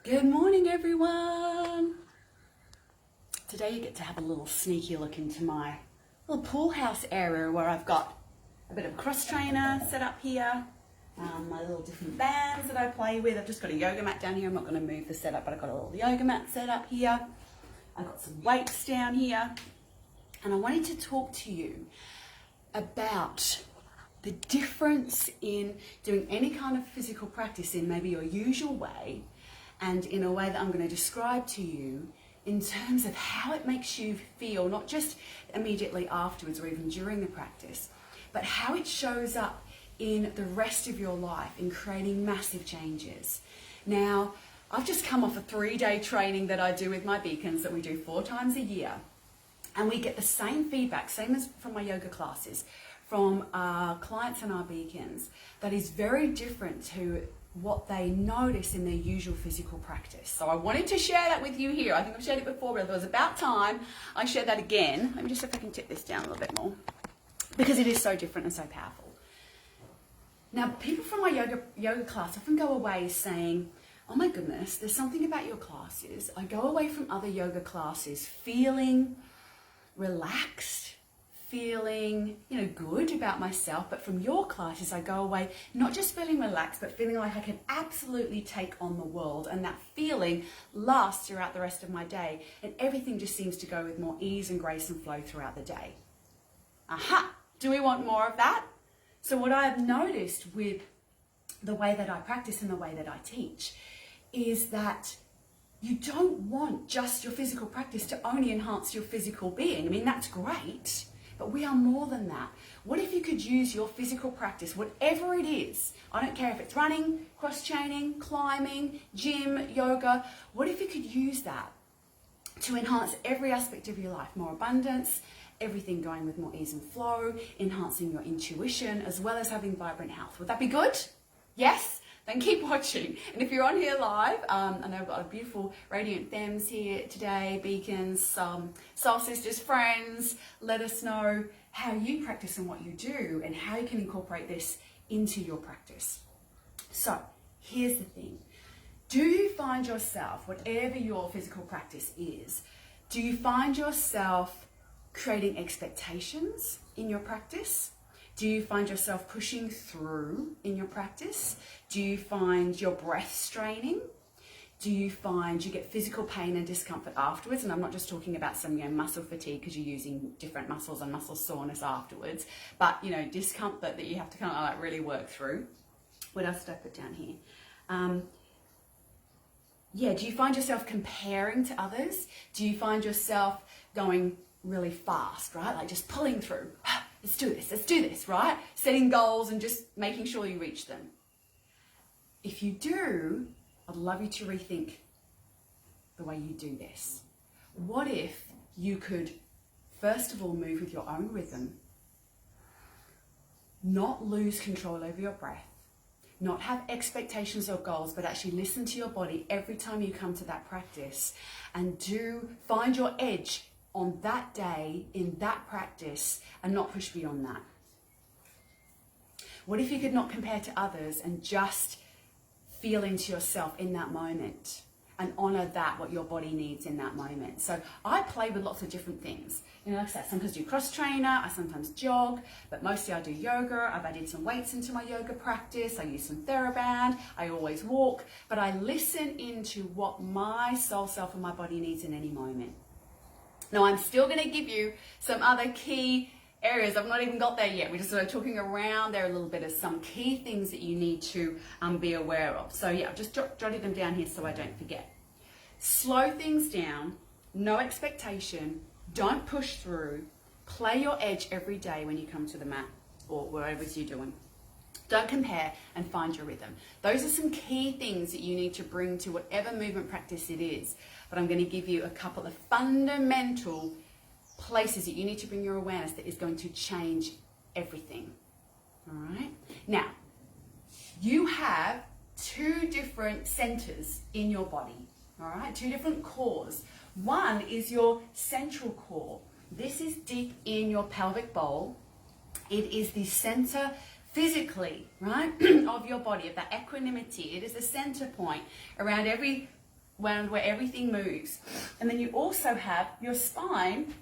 Good morning, everyone. Today you get to have a little sneaky look into my little pool house area where I've got a bit of a cross trainer set up here, my little different bands that I play with. I've just got a yoga mat down here. I'm not going to move the setup, but I've got a little yoga mat set up here. I've got some weights down here. And I wanted to talk to you about the difference in doing any kind of physical practice in maybe your usual way and in a way that I'm going to describe to you in terms of how it makes you feel, not just immediately afterwards or even during the practice, but how it shows up in the rest of your life in creating massive changes. Now, I've just come off a 3-day training that I do with my beacons that we do 4 times a year. And we get the same feedback, same as from my yoga classes, from our clients and our beacons, that is very different to what they notice in their usual physical practice. So I wanted to share that with you here. I think I've shared it before, but it was about time I shared that again. Let me just see if I can tip this down a little bit more, because it is so different and so powerful. Now, people from my yoga class often go away saying, oh my goodness, there's something about your classes. I go away from other yoga classes feeling relaxed, feeling, good about myself, but from your classes I go away not just feeling relaxed, but feeling like I can absolutely take on the world, and that feeling lasts throughout the rest of my day, and everything just seems to go with more ease and grace and flow throughout the day. Aha! Do we want more of that? So what I have noticed with the way that I practice and the way that I teach is that you don't want just your physical practice to only enhance your physical being. I mean, that's great, but we are more than that. What if you could use your physical practice, whatever it is, I don't care if it's running, cross-training, climbing, gym, yoga, what if you could use that to enhance every aspect of your life? More abundance, everything going with more ease and flow, enhancing your intuition, as well as having vibrant health. Would that be good? Yes? Then keep watching. And if you're on here live, I know I've got a beautiful radiant femmes here today, beacons, soul sisters, friends. Let us know how you practice and what you do and how you can incorporate this into your practice. So here's the thing. Do you find yourself, whatever your physical practice is, do you find yourself creating expectations in your practice? Do you find yourself pushing through in your practice? Do you find your breath straining? Do you find you get physical pain and discomfort afterwards? And I'm not just talking about some muscle fatigue because you're using different muscles and muscle soreness afterwards, but discomfort that you have to kind of really work through. What else did I put down here? Do you find yourself comparing to others? Do you find yourself going really fast, right? Like just pulling through. Let's do this, right? Setting goals and just making sure you reach them. If you do, I'd love you to rethink the way you do this. What if you could, first of all, move with your own rhythm, not lose control over your breath, not have expectations or goals, but actually listen to your body every time you come to that practice and find your edge on that day, in that practice, and not push beyond that? What if you could not compare to others and just feel into yourself in that moment and honor what your body needs in that moment? So I play with lots of different things. Like I said, I sometimes do cross trainer, I sometimes jog, but mostly I do yoga. I've added some weights into my yoga practice. I use some TheraBand. I always walk, but I listen into what my soul self and my body needs in any moment. Now, I'm still going to give you some other key areas. I've not even got there yet. We're just sort of talking around there a little bit of some key things that you need to be aware of. So yeah, I've just jotted them down here so I don't forget. Slow things down, no expectation, don't push through, play your edge every day when you come to the mat or whatever you're doing. Don't compare and find your rhythm. Those are some key things that you need to bring to whatever movement practice it is. But I'm going to give you a couple of fundamental places that you need to bring your awareness that is going to change everything. All right? Now, you have 2 different centers in your body. All right? 2 different cores. One is your central core. This is deep in your pelvic bowl. It is the center physically, right, of your body, of that equanimity. It is the center point around every where everything moves. And then you also have your spine,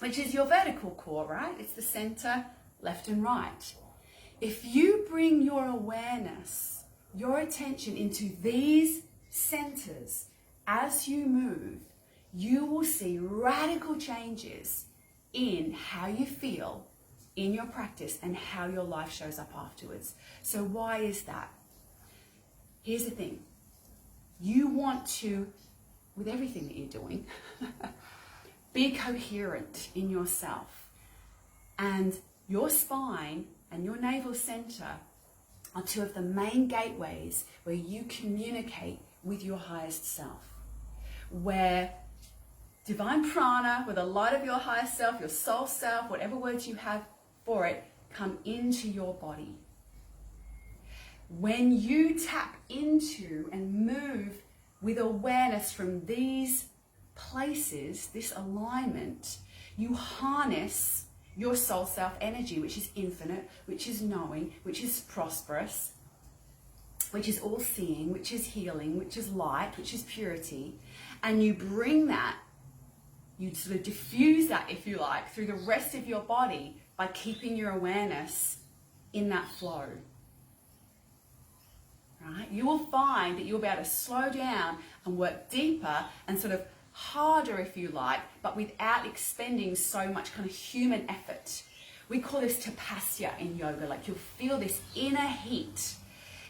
which is your vertical core, right? It's the center, left and right. If you bring your awareness, your attention into these centers as you move, you will see radical changes in how you feel in your practice and how your life shows up afterwards. So why is that? Here's the thing. You want to, with everything that you're doing, be coherent in yourself. And your spine and your navel center are two of the main gateways where you communicate with your highest self. Where divine prana, where the light of your highest self, your soul self, whatever words you have for it, come into your body. When you tap into and move with awareness from these places, this alignment, you harness your soul self energy, which is infinite, which is knowing, which is prosperous, which is all seeing, which is healing, which is light, which is purity. And you bring that, you sort of diffuse that, if you like, through the rest of your body by keeping your awareness in that flow. Right? You will find that you'll be able to slow down and work deeper and sort of harder, if you like, but without expending so much kind of human effort. We call this tapasya in yoga. Like, you'll feel this inner heat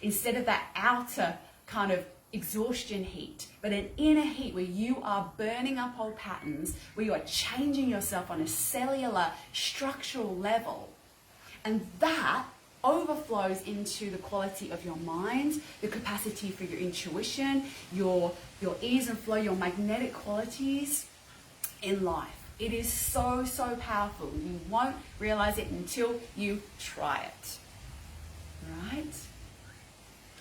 instead of that outer kind of exhaustion heat, but an inner heat where you are burning up old patterns, where you are changing yourself on a cellular, structural level. And that overflows into the quality of your mind, the capacity for your intuition, your ease and flow, your magnetic qualities in life. It is so, so powerful. You won't realize it until you try it. Right?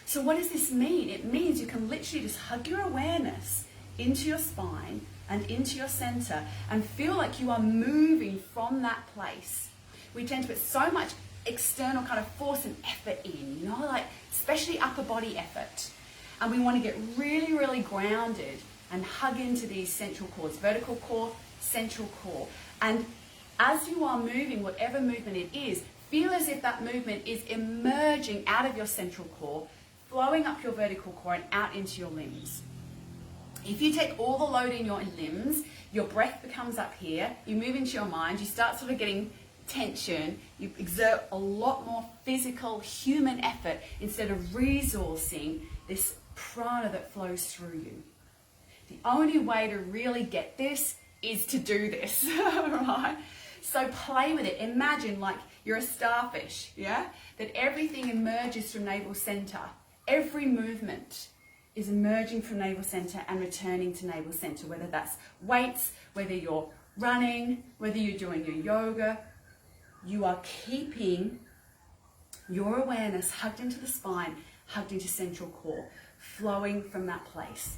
So what does this mean? It means you can literally just hug your awareness into your spine and into your center and feel like you are moving from that place. We tend to put so much external kind of force and effort in, you know, like especially upper body effort. And we want to get really, really grounded and hug into these central cores, vertical core, central core. And as you are moving, whatever movement it is, feel as if that movement is emerging out of your central core, flowing up your vertical core and out into your limbs. If you take all the load in your limbs, your breath becomes up here, you move into your mind, you start sort of getting tension, you exert a lot more physical, human effort instead of resourcing this prana that flows through you. The only way to really get this is to do this, right? So play with it. Imagine like you're a starfish, yeah? That everything emerges from navel center. Every movement is emerging from navel center and returning to navel center, whether that's weights, whether you're running, whether you're doing your yoga. You are keeping your awareness hugged into the spine, hugged into central core, flowing from that place.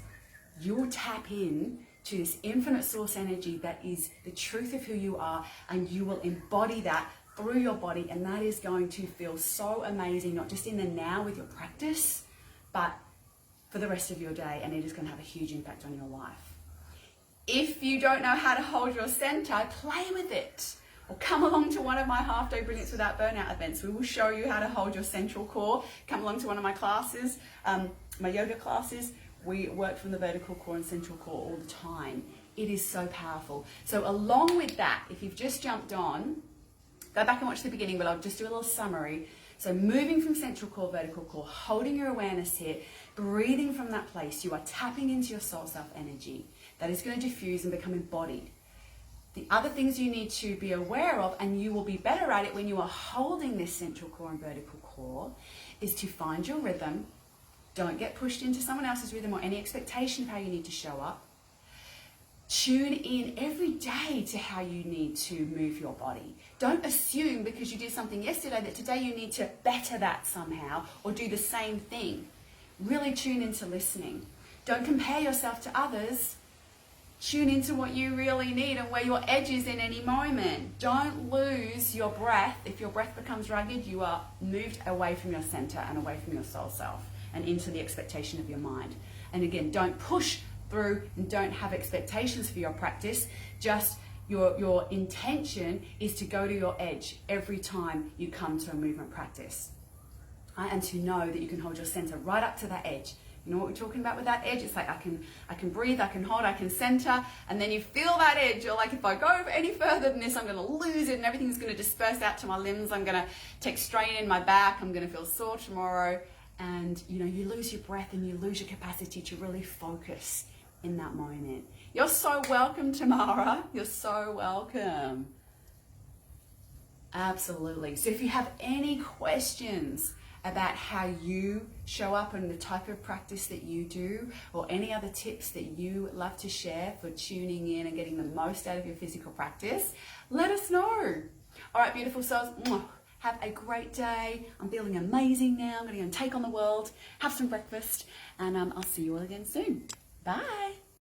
You'll tap in to this infinite source energy that is the truth of who you are, and you will embody that through your body, and that is going to feel so amazing, not just in the now with your practice, but for the rest of your day, and it is going to have a huge impact on your life. If you don't know how to hold your center, play with it. Or come along to one of my half-day Brilliance Without Burnout events. We will show you how to hold your central core. Come along to one of my classes, my yoga classes. We work from the vertical core and central core all the time. It is so powerful. So along with that, if you've just jumped on, go back and watch the beginning, but I'll just do a little summary. So moving from central core, vertical core, holding your awareness here, breathing from that place, you are tapping into your soul self energy. That is going to diffuse and become embodied. The other things you need to be aware of, and you will be better at it when you are holding this central core and vertical core, is to find your rhythm. Don't get pushed into someone else's rhythm or any expectation of how you need to show up. Tune in every day to how you need to move your body. Don't assume because you did something yesterday that today you need to better that somehow or do the same thing. Really tune into listening. Don't compare yourself to others. Tune into what you really need and where your edge is in any moment. Don't lose your breath. If your breath becomes rugged, you are moved away from your center and away from your soul self. and into the expectation of your mind. And again, don't push through and don't have expectations for your practice. Just your intention is to go to your edge every time you come to a movement practice. And to know that you can hold your center right up to that edge. You know what we're talking about with that edge? It's like I can breathe, I can hold, I can center, and then you feel that edge. You're like, if I go any further than this, I'm going to lose it and everything's going to disperse out to my limbs. I'm going to take strain in my back. I'm going to feel sore tomorrow. And you know, you lose your breath and you lose your capacity to really focus in that moment. You're so welcome, Tamara. You're so welcome. Absolutely. So if you have any questions about how you show up and the type of practice that you do, or any other tips that you love to share for tuning in and getting the most out of your physical practice, let us know. All right, beautiful souls, have a great day. I'm feeling amazing now. I'm going to go and take on the world, have some breakfast, and I'll see you all again soon. Bye.